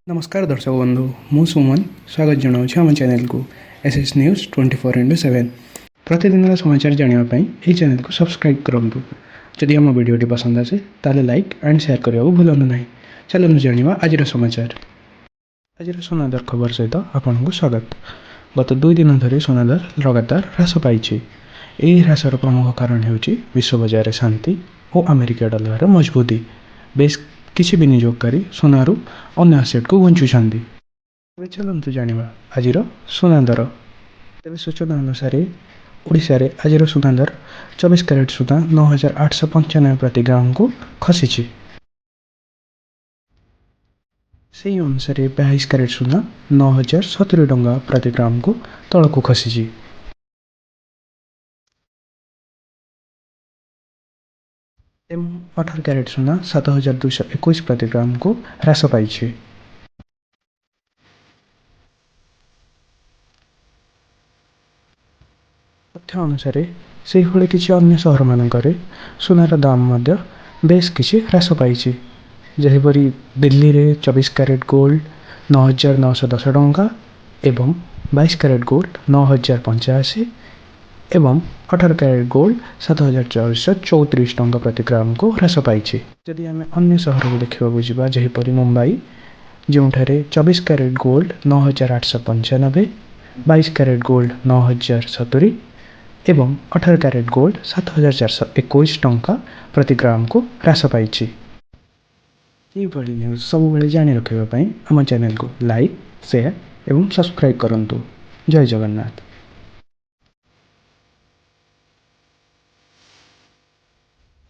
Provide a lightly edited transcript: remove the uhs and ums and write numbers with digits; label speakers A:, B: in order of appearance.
A: नमस्कार दर्शक बंधु मु सुमन स्वागत जनाऊँ आम चैनल को एसएस न्यूज 24/7 प्रतिदिन समाचार जानापी यह चैनल को सब्सक्राइब करूँ। जदि आम भिडी पसंद आसे ताले लाइक एंड शेयर करने को भूलु ना। चलु जाना आज समाचार। आज सोना दर खबर सहित आपन को स्वागत। गत 2 दिन धरी सोना दर लगातार ह्रास पाई। यह ह्रासर प्रमुख कारण होउछि विश्व बजार शांति और अमेरिका डॉलर मजबूती। बेस किसी विनियोगकारी सोनारू अन्य आसेट को गुंचुछांती। चलतु जाना आज सोना दर। तेज सूचना अनुसार ओडिशा रे आज सोना दर 24 कैरेट सुधा 9,895 प्रति ग्राम को खसी। से अनुसार 22 कैरेट सुधा 9,070 टंका प्रति ग्राम को तल को खसी। 18 कैरेट सुना 7,221 प्रति ग्राम को ह्रास पाई। तथ्य अनुसार से किसी अन्य सहर मानक सोनार दाम बेस किसी ह्रास पाई। जहीपरी दिल्ली रे 24 कैरेट गोल्ड 9,910 टंका एवं 22 कैरेट गोल्ड 9,085 एवं 18 कैरेट गोल्ड 7,434 टंका प्रति ग्राम को ह्रास पाई। जदि आम अन्य सहर को देखा जावा जहीपरी मुंबई जो 24 कैरेट गोल्ड 9,895 22 कैरेट गोल्ड 9,070 एवं 18 कैरेट गोल्ड 7,421 टंका प्रति ग्राम को ह्रास पाई। न्यूज सब बेले जानी रखापी आम चैनल को लाइक शेयर एवं सब्सक्राइब करंतु। जय जगन्नाथ।